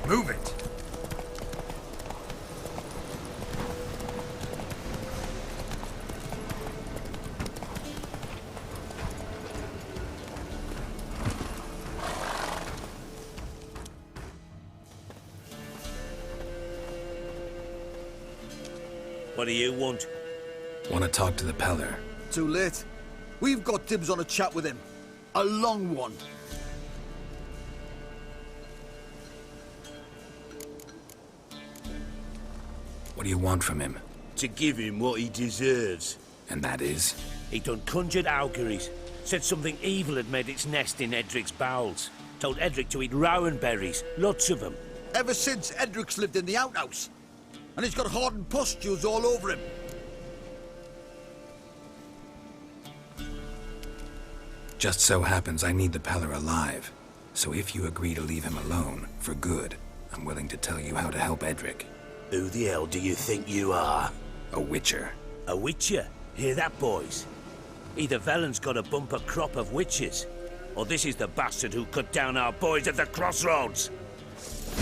Move it! What do you want? Want to talk to the Peller. Too late. We've got dibs on a chat with him. A long one. What do you want from him? To give him what he deserves. And that is? He done conjured auguries. Said something evil had made its nest in Edric's bowels. Told Edric to eat rowan berries, lots of them. Ever since Edric's lived in the outhouse. And he's got hardened pustules all over him. Just so happens I need the Peller alive. So if you agree to leave him alone, for good, I'm willing to tell you how to help Edric. Who the hell do you think you are? A witcher. A witcher? Hear that, boys? Either Velen's got a bumper crop of witches, or this is the bastard who cut down our boys at the crossroads.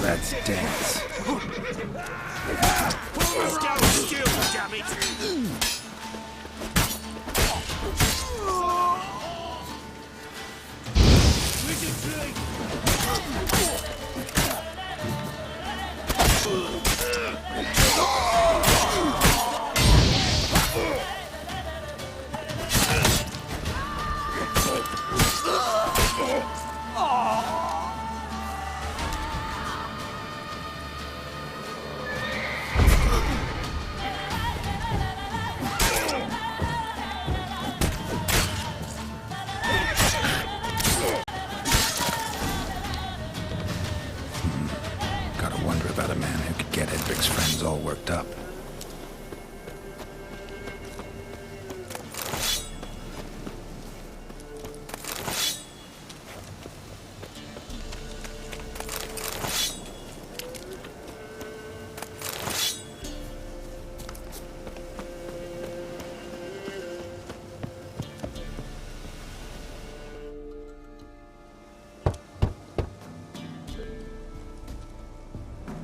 Let's dance. Stand still, damn it! Gotta wonder about a man who could get Edric's friends all worked up.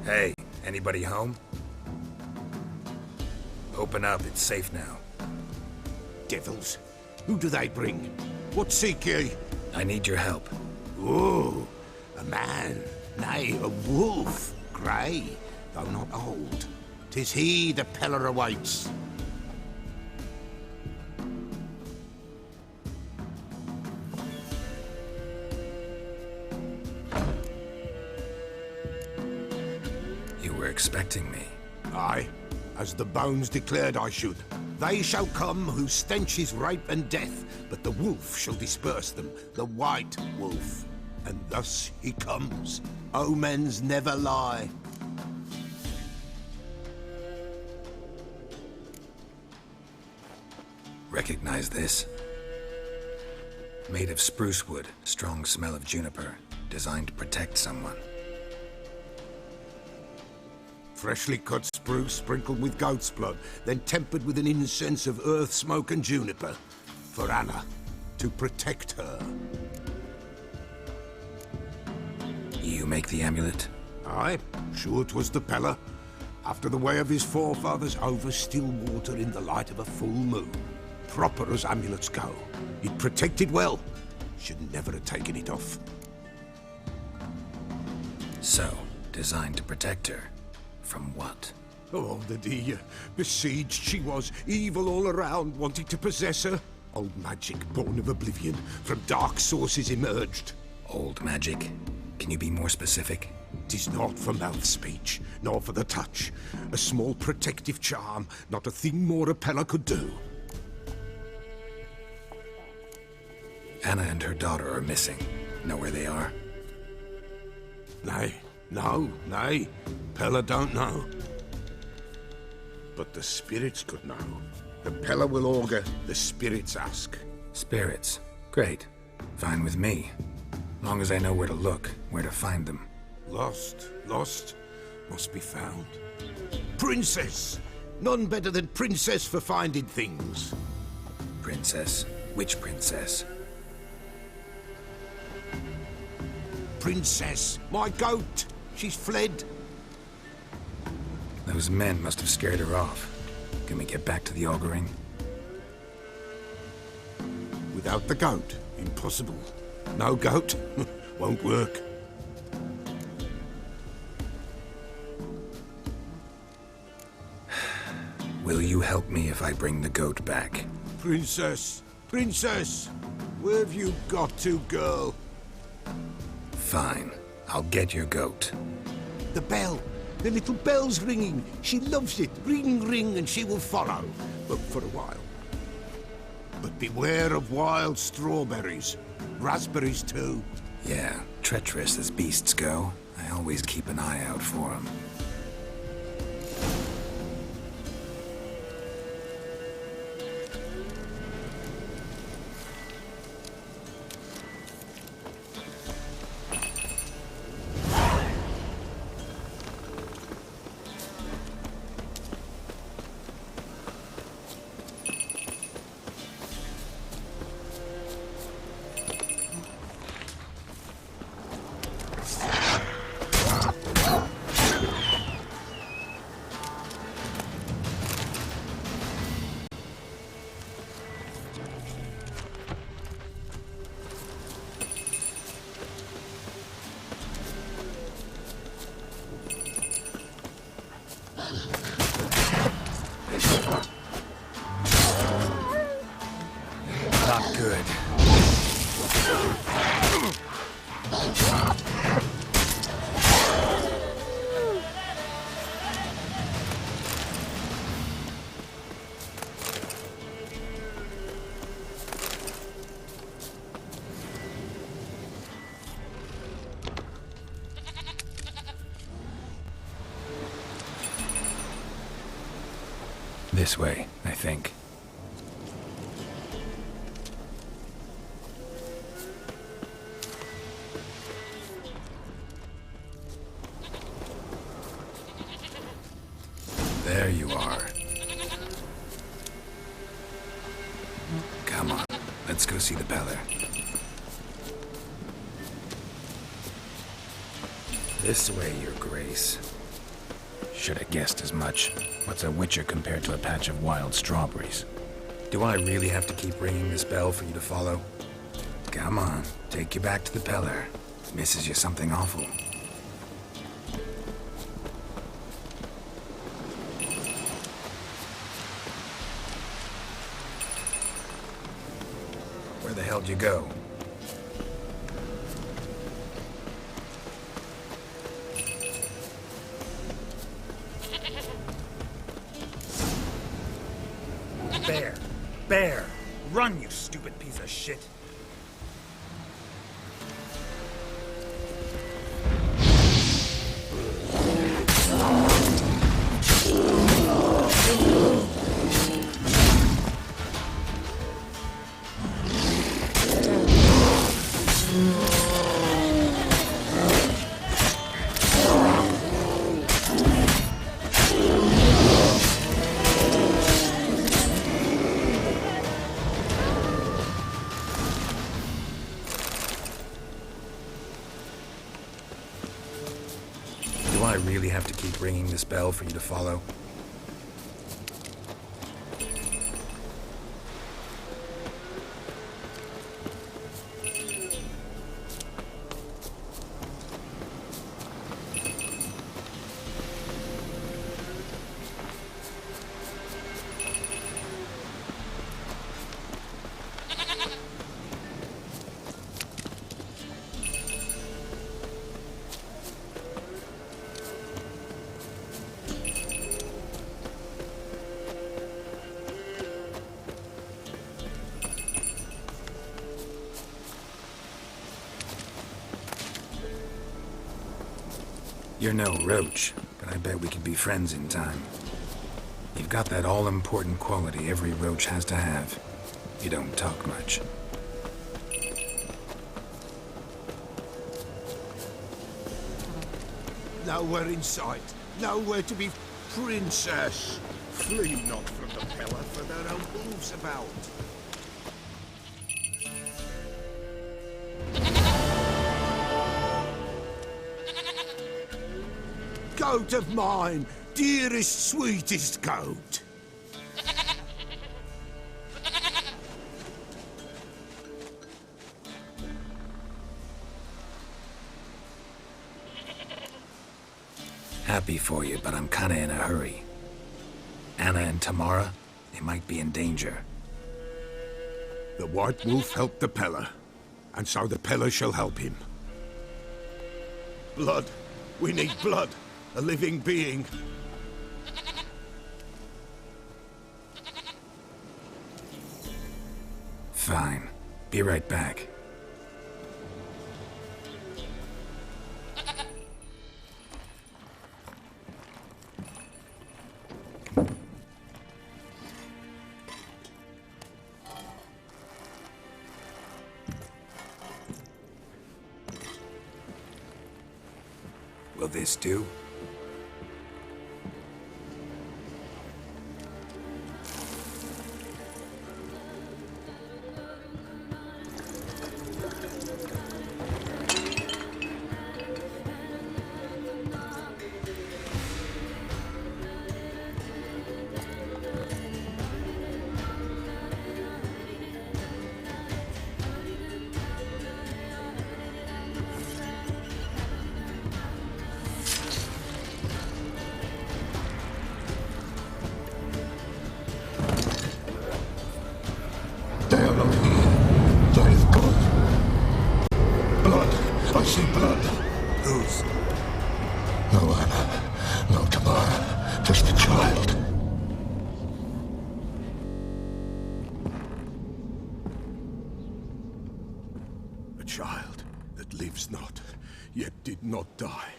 Hey, anybody home? Open up, it's safe now. Devils, who do they bring? What seek ye? I need your help. Ooh, a man, nay, a wolf, grey, though not old. 'Tis he the Peller awaits. You were expecting me. Aye, as the bones declared I should. They shall come whose stench is rape and death, but the wolf shall disperse them, the white wolf. And thus he comes. Omens never lie. Recognize this? Made of spruce wood, strong smell of juniper, designed to protect someone. Freshly cut spruce sprinkled with goat's blood, then tempered with an incense of earth, smoke and juniper. For Anna, to protect her. You make the amulet? Aye, sure 'twas the Peller. After the way of his forefathers, over still water in the light of a full moon. Proper as amulets go. It protected well. Should never have taken it off. So, designed to protect her. From what? Oh, the dear. Besieged she was, evil all around, wanting to possess her. Old magic, born of oblivion, from dark sources emerged. Old magic? Can you be more specific? 'Tis not for mouth speech, nor for the touch. A small protective charm, not a thing more a Peller could do. Anna and her daughter are missing. Know where they are? Nay, nay. Peller don't know. But the spirits could know. The Peller will augur, the spirits ask. Spirits. Great. Fine with me. Long as I know where to look, where to find them. Lost, must be found. Princess! None better than Princess for finding things. Princess? Which princess? Princess, my goat! She's fled. Those men must have scared her off. Can we get back to the auguring? Without the goat, impossible. No goat, won't work. Will you help me if I bring the goat back? Princess! Princess! Where have you got to, girl? Fine. I'll get your goat. The bell! The little bell's ringing. She loves it. Ring, ring, and she will follow. But for a while. But beware of wild strawberries. Raspberries, too. Yeah, treacherous as beasts go. I always keep an eye out for them. Not good. This way, I think. There you are. Come on, let's go see the Peller. This way, Your Grace. Should have guessed as much. What's a witcher compared to a patch of wild strawberries? Do I really have to keep ringing this bell for you to follow? Come on, take you back to the Peller. Misses you something awful. Where the hell'd you go? Bear! Bear! Run, you stupid piece of shit! Do I really have to keep ringing this bell for you to follow? You're no roach, but I bet we could be friends in time. You've got that all-important quality every roach has to have. You don't talk much. Nowhere in sight. Nowhere to be, princess. Flee not from the Peller, for there are wolves about. goat of mine, dearest, sweetest goat. Happy for you, but I'm kinda in a hurry. Anna and Tamara, they might be in danger. The White Wolf helped the Peller, and so the Peller shall help him. Blood. We need blood. A living being. Fine. Be right back. Will this do? They are not here. They have gone. Blood. I see blood. Whose? No Anna. No Tamara. Just a child. A child that lives not, yet did not die.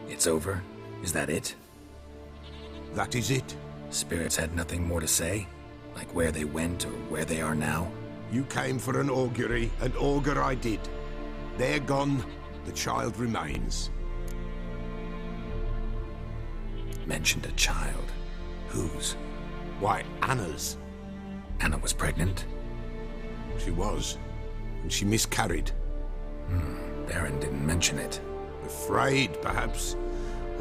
It's over? Is that it? That is it. Spirits had nothing more to say? Like where they went or where they are now? You came for an augury, and augur I did. They're gone. The child remains. Mentioned a child. Whose? Why, Anna's. Anna was pregnant? She was. And she miscarried. Baron didn't mention it. Afraid, perhaps.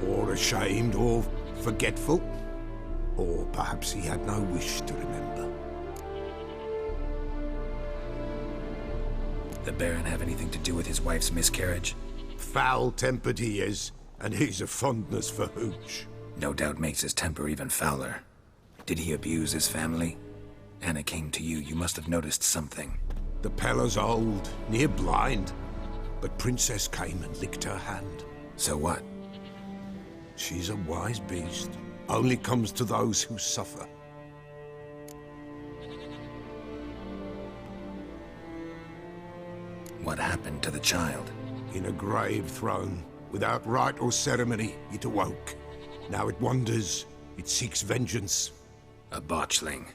Or ashamed, or forgetful. Or perhaps he had no wish to remember. The Baron have anything to do with his wife's miscarriage? Foul-tempered he is, and he's a fondness for hooch. No doubt makes his temper even fouler. Did he abuse his family? Anna came to you. You must have noticed something. The Peller's old, near blind. But Princess came and licked her hand. So what? She's a wise beast. Only comes to those who suffer. What happened to the child? In a grave thrown, without rite or ceremony, it awoke. Now it wanders, it seeks vengeance. A botchling.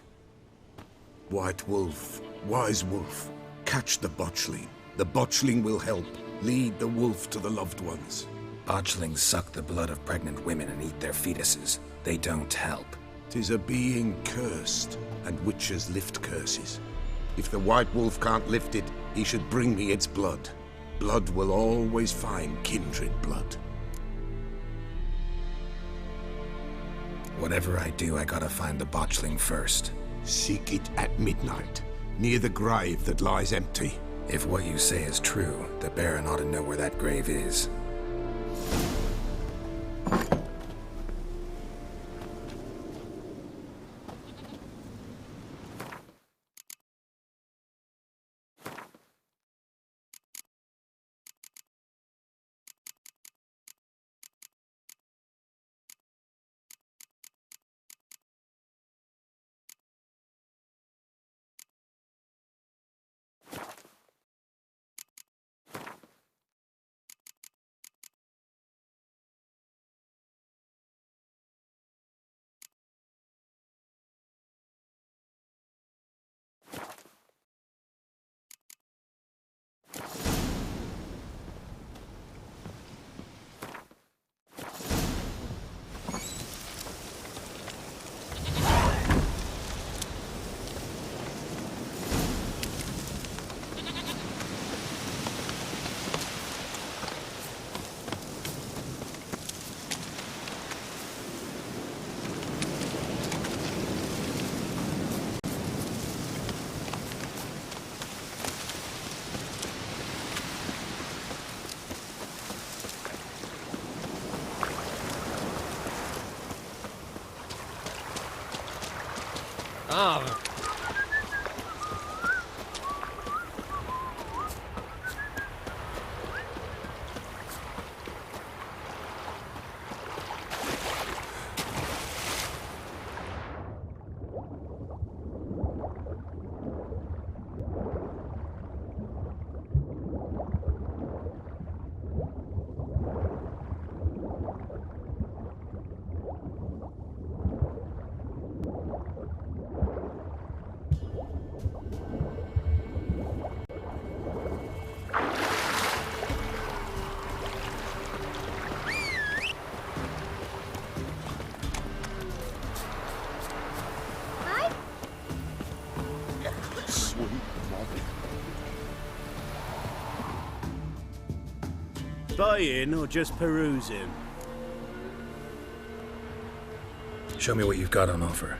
White Wolf, Wise Wolf, catch the botchling. The botchling will help. Lead the wolf to the loved ones. Botchlings suck the blood of pregnant women and eat their fetuses. They don't help. 'Tis a being cursed, and witches lift curses. If the White Wolf can't lift it, he should bring me its blood. Blood will always find kindred blood. Whatever I do, I gotta find the botchling first. Seek it at midnight, near the grave that lies empty. If what you say is true, the Baron ought to know where that grave is. Ah. Buying or just perusing? Show me what you've got on offer.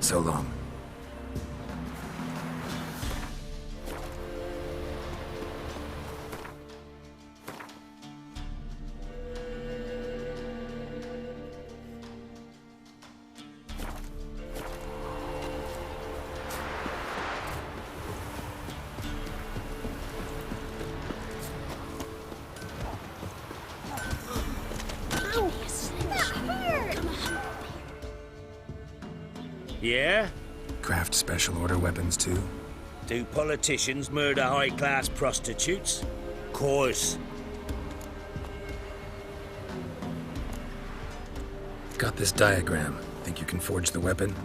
So long. Yeah? Craft special order weapons too? Do politicians murder high-class prostitutes? Course. Got this diagram. Think you can forge the weapon?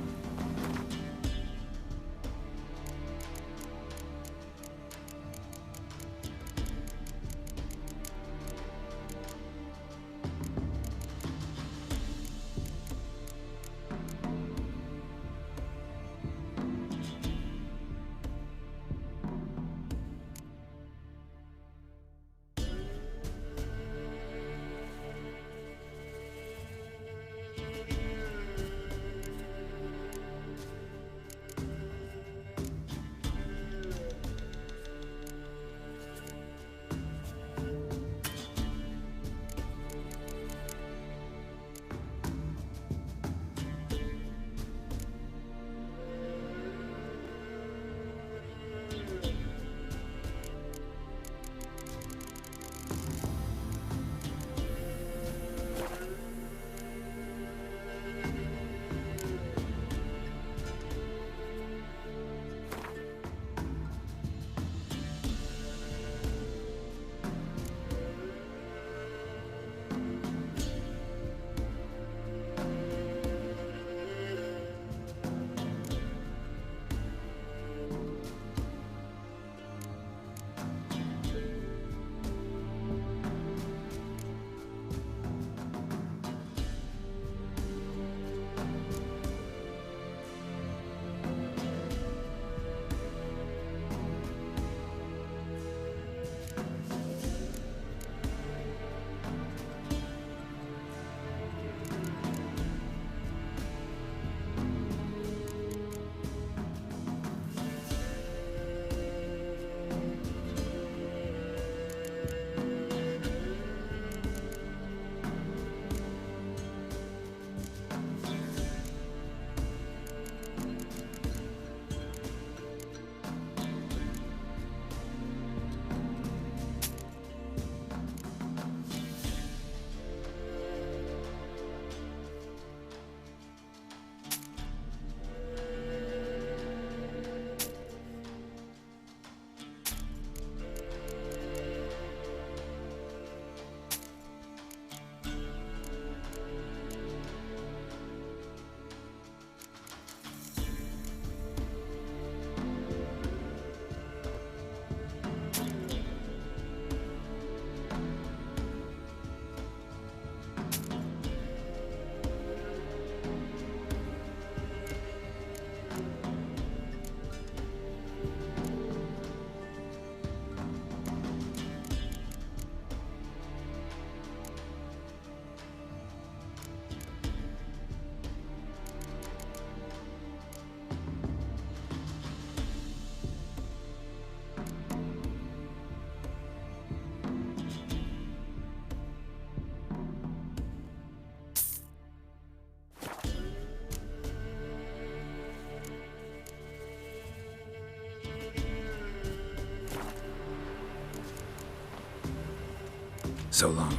So long.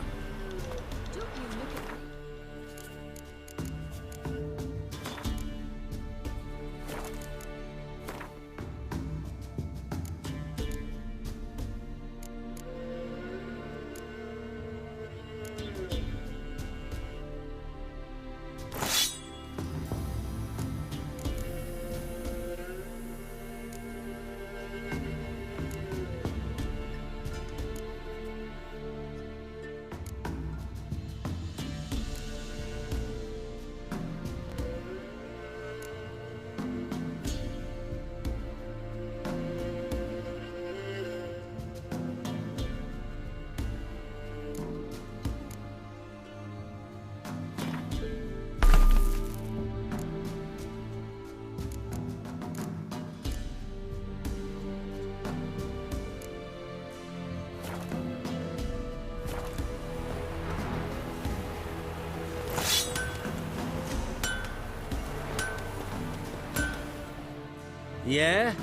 Yeah?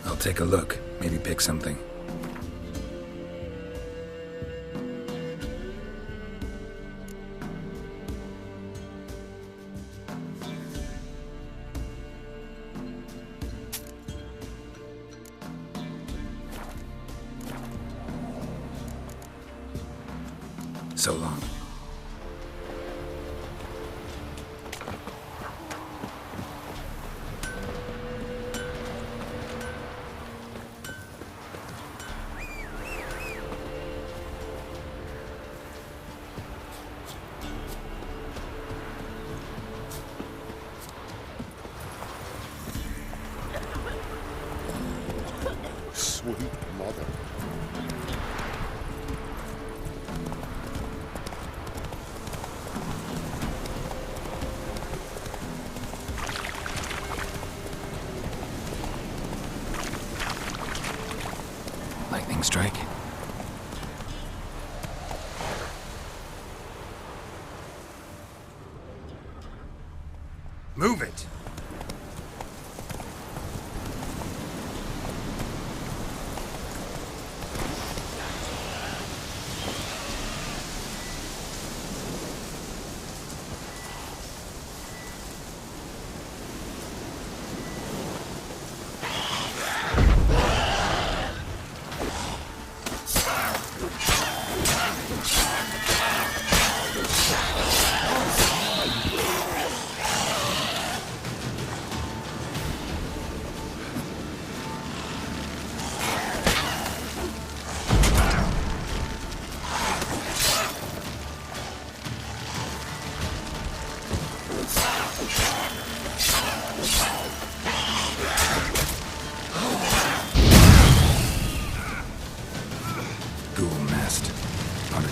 I'll take a look. Maybe pick something. So long. Sweet mother. Lightning strike. Move it!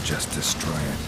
Just destroy it.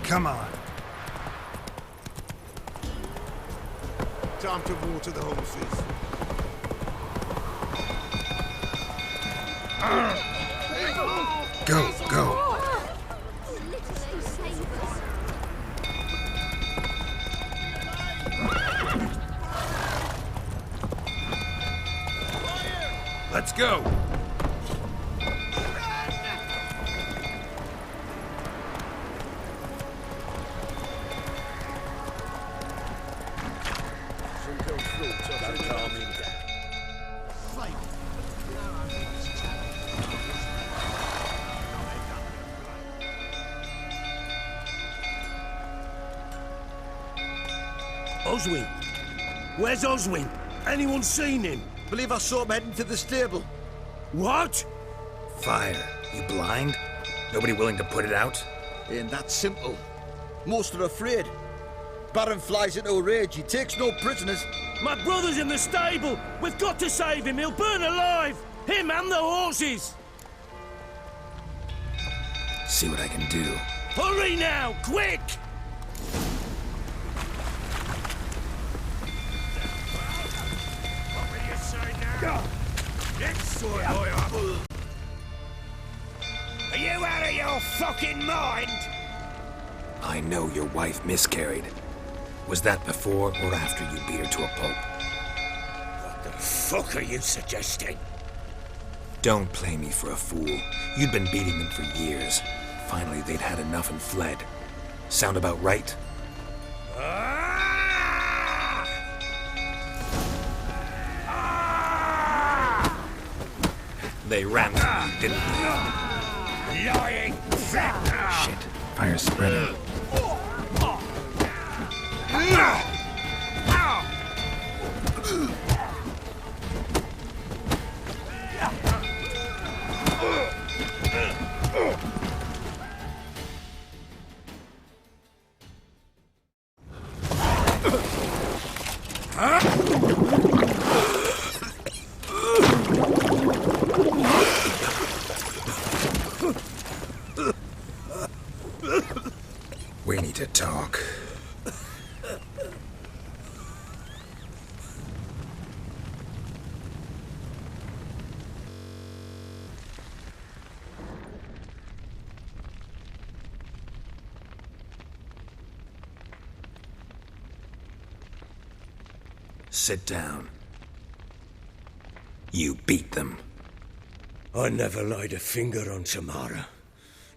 Come on. Time to water the horses. Go, go. Let's go. Oswin? Where's Oswin? Anyone seen him? Believe I saw him heading to the stable. What? Fire. You blind? Nobody willing to put it out? Ain't that simple. Most are afraid. Baron flies into a rage. He takes no prisoners. My brother's in the stable! We've got to save him! He'll burn alive! Him and the horses! See what I can do. Hurry now! Quick! What will you say now? Are you out of your fucking mind? I know your wife miscarried. Was that before or after you beat her to a pulp? What the fuck are you suggesting? Don't play me for a fool. You'd been beating them for years. Finally, they'd had enough and fled. Sound about right? They ran from you, didn't they? Lying prick! Shit. Fire's spreading. We need to talk. Sit down. You beat them. I never laid a finger on Tamara.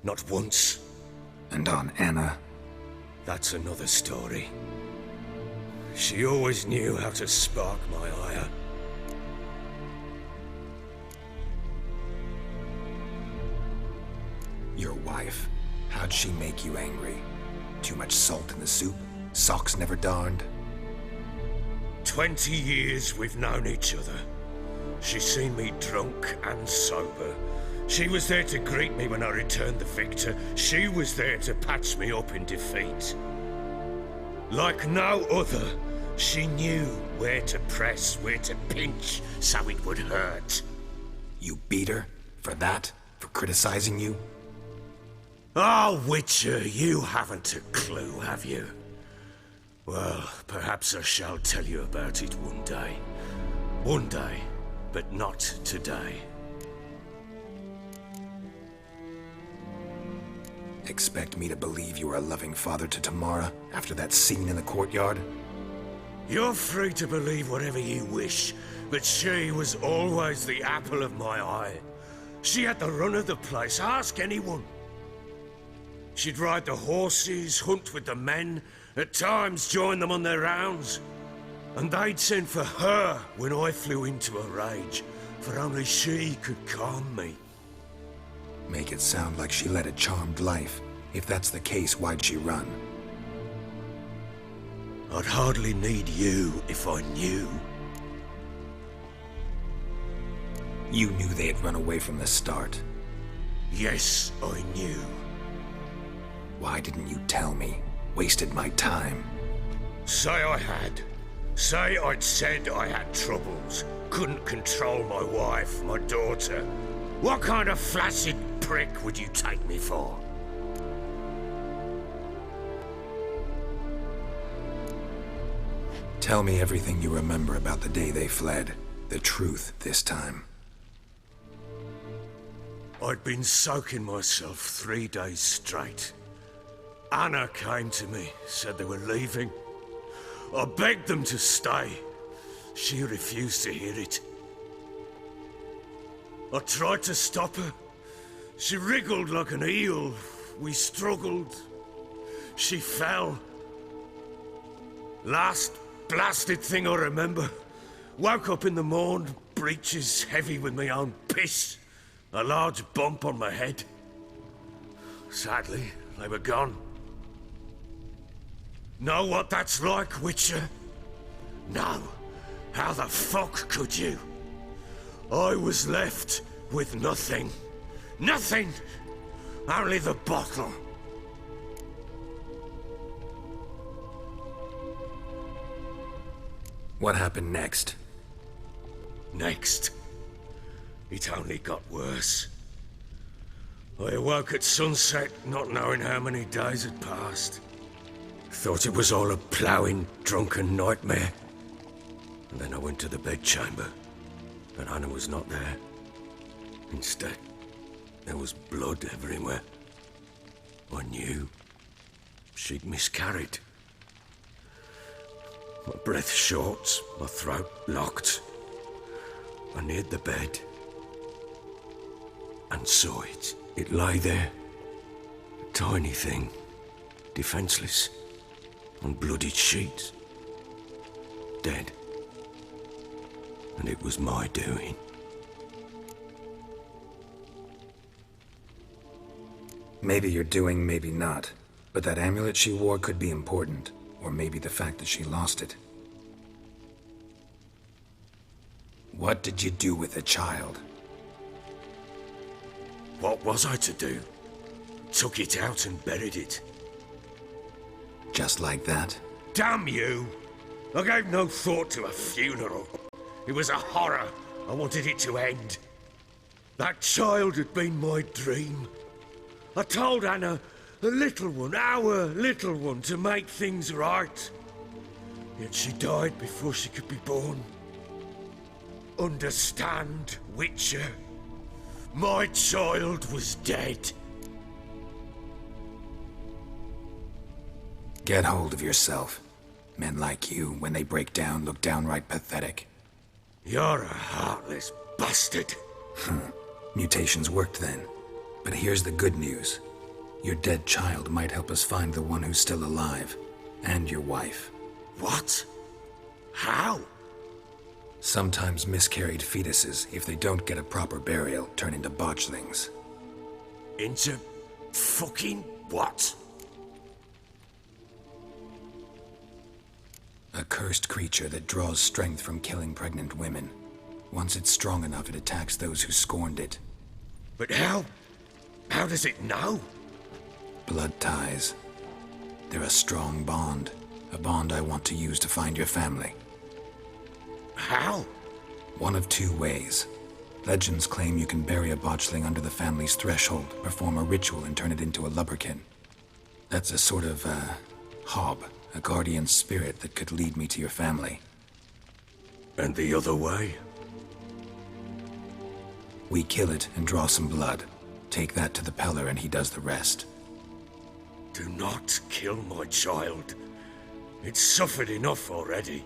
Not once. And on Anna. That's another story. She always knew how to spark my ire. Your wife. How'd she make you angry? Too much salt in the soup? Socks never darned? 20 years we've known each other. She's seen me drunk and sober. She was there to greet me when I returned the victor. She was there to patch me up in defeat. Like no other, she knew where to press, where to pinch, so it would hurt. You beat her? For that? For criticizing you? Oh, Witcher, you haven't a clue, have you? Well, perhaps I shall tell you about it one day. One day, but not today. Expect me to believe you were a loving father to Tamara after that scene in the courtyard? You're free to believe whatever you wish, but she was always the apple of my eye. She had the run of the place, ask anyone. She'd ride the horses, hunt with the men, at times join them on their rounds. And they'd send for her when I flew into a rage, for only she could calm me. Make it sound like she led a charmed life. If that's the case, why'd she run? I'd hardly need you if I knew. You knew they had run away from the start. Yes, I knew. Why didn't you tell me? Wasted my time. Say I had. Say I'd said I had troubles. Couldn't control my wife, my daughter. What kind of flaccid prick would you take me for? Tell me everything you remember about the day they fled. The truth this time. I'd been soaking myself 3 days straight. Anna came to me, said they were leaving. I begged them to stay. She refused to hear it. I tried to stop her. She wriggled like an eel. We struggled. She fell. Last blasted thing I remember. Woke up in the morn, breeches heavy with my own piss. A large bump on my head. Sadly, they were gone. Know what that's like, Witcher? No. How the fuck could you? I was left with nothing. Nothing! Only the bottle. What happened next? Next. It only got worse. I awoke at sunset, not knowing how many days had passed. Thought it was all a ploughing, drunken nightmare. And then I went to the bedchamber, but Anna was not there. Instead, there was blood everywhere. I knew she'd miscarried. My breath short, my throat locked. I neared the bed and saw it. It lay there, a tiny thing, defenseless, on bloodied sheets, dead. And it was my doing. Maybe you're doing, maybe not. But that amulet she wore could be important. Or maybe the fact that she lost it. What did you do with the child? What was I to do? Took it out and buried it. Just like that? Damn you! I gave no thought to a funeral. It was a horror. I wanted it to end. That child had been my dream. I told Anna, the little one, our little one, to make things right. Yet she died before she could be born. Understand, Witcher? My child was dead. Get hold of yourself. Men like you, when they break down, look downright pathetic. You're a heartless bastard. Mutations worked then. But here's the good news. Your dead child might help us find the one who's still alive. And your wife. What? How? Sometimes miscarried fetuses, if they don't get a proper burial, turn into botchlings. Into fucking what? A cursed creature that draws strength from killing pregnant women. Once it's strong enough, it attacks those who scorned it. But how? How does it know? Blood ties. They're a strong bond. A bond I want to use to find your family. How? One of two ways. Legends claim you can bury a botchling under the family's threshold, perform a ritual, and turn it into a lubberkin. That's a sort of, hob, a guardian spirit that could lead me to your family. And the other way? We kill it and draw some blood. Take that to the Peller and he does the rest. Do not kill my child. It's suffered enough already.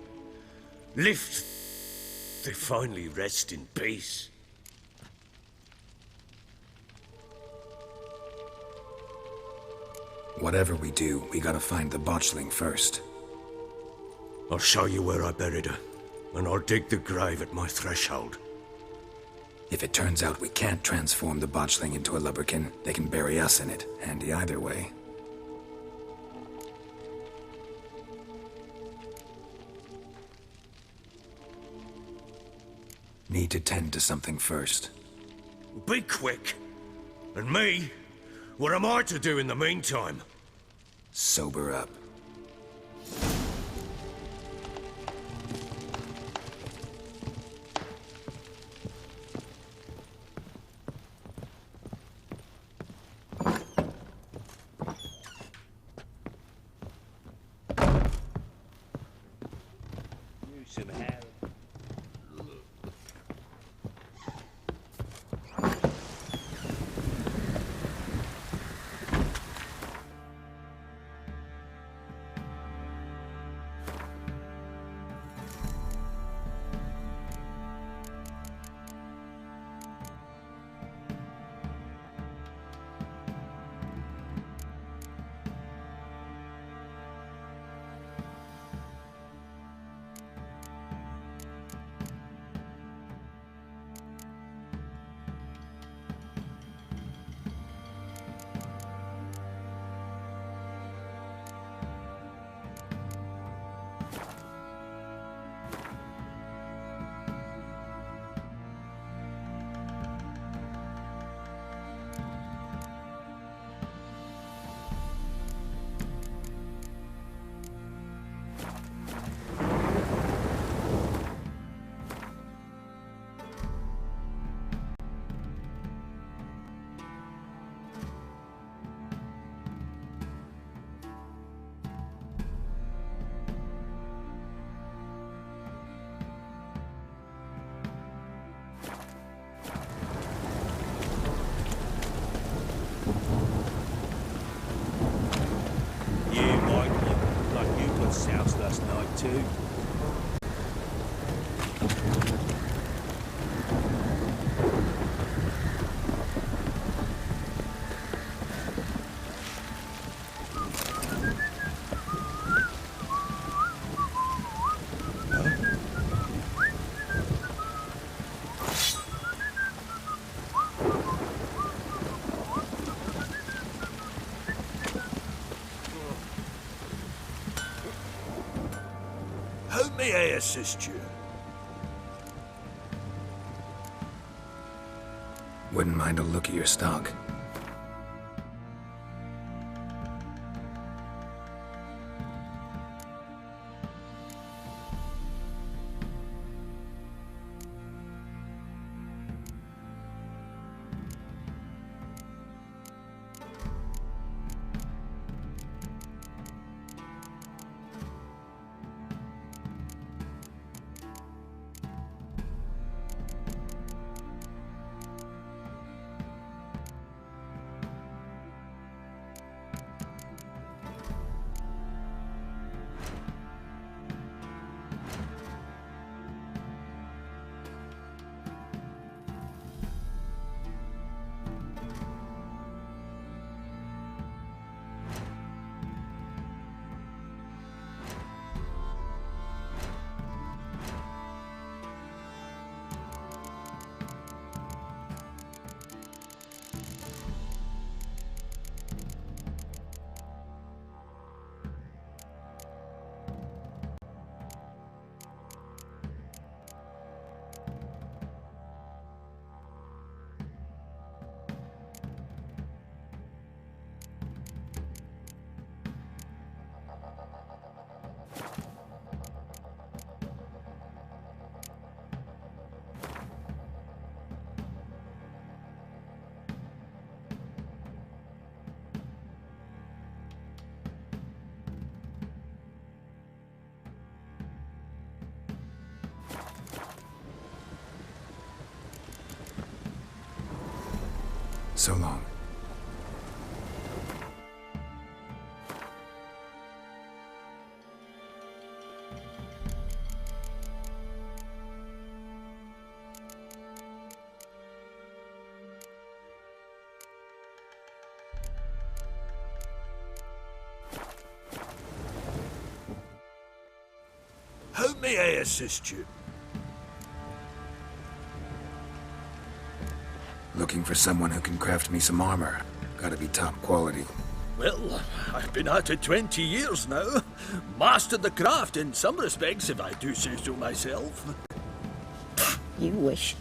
Lift to finally rest in peace. Whatever we do, we gotta find the botchling first. I'll show you where I buried her, and I'll dig the grave at my threshold. If it turns out we can't transform the botchling into a lubberkin, they can bury us in it. Handy either way. Need to tend to something first. Be quick. And me? What am I to do in the meantime? Sober up. some hair. South last night too. How may I assist you? Wouldn't mind a look at your stock. So long. How may I assist you? Looking for someone who can craft me some armor. Gotta be top quality. Well, I've been at it 20 years now. Mastered the craft in some respects, if I do say so myself. You wish.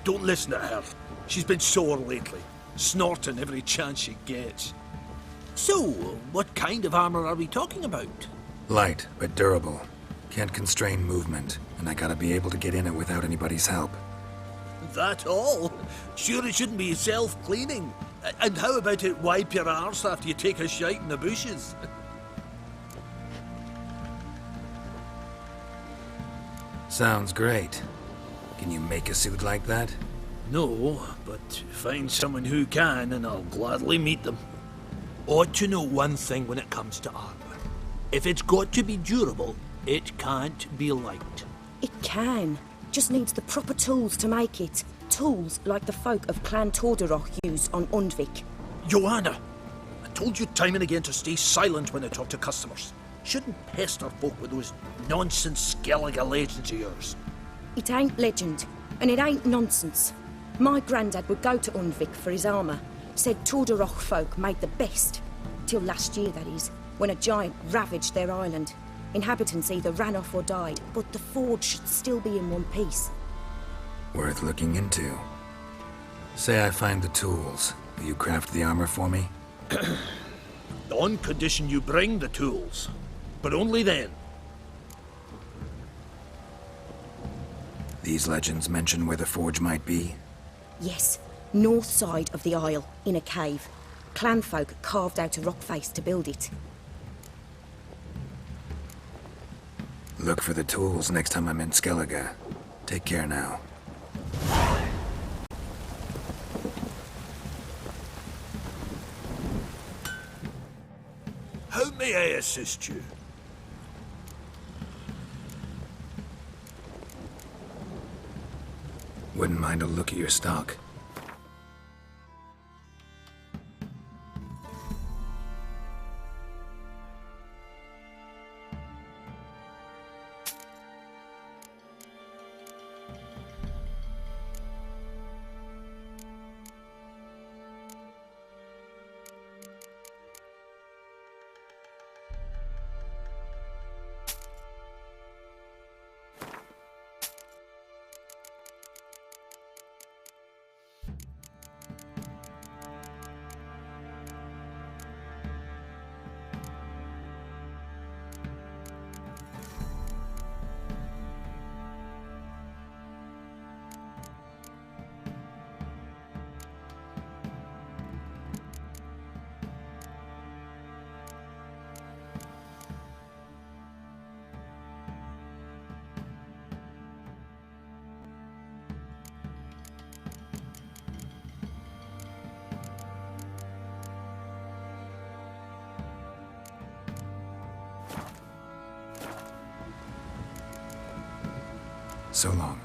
Don't listen to her. She's been sore lately, snorting every chance she gets. So, what kind of armor are we talking about? Light, but durable. Can't constrain movement, and I gotta be able to get in it without anybody's help. That all? Sure it shouldn't be self-cleaning. And how about it wipe your arse after you take a shite in the bushes? Sounds great. Can you make a suit like that? No, but find someone who can and I'll gladly meet them. Ought to know one thing when it comes to armor. If it's got to be durable, it can't be light. It can. Just needs the proper tools to make it. Tools like the folk of Clan Torderoch use on Undvik. Joanna, I told you time and again to stay silent when I talk to customers. Shouldn't pester folk with those nonsense Skellige legends of yours. It ain't legend, and it ain't nonsense. My granddad would go to Undvik for his armour. Said Torderoch folk made the best. Till last year, that is, when a giant ravaged their island. Inhabitants either ran off or died, but the forge should still be in one piece. Worth looking into. Say I find the tools. Will you craft the armor for me? On condition you bring the tools. But only then. These legends mention where the forge might be? Yes, north side of the isle, in a cave. Clanfolk carved out a rock face to build it. Look for the tools next time I'm in Skellige. Take care now. How may I assist you? Wouldn't mind a look at your stock. So long.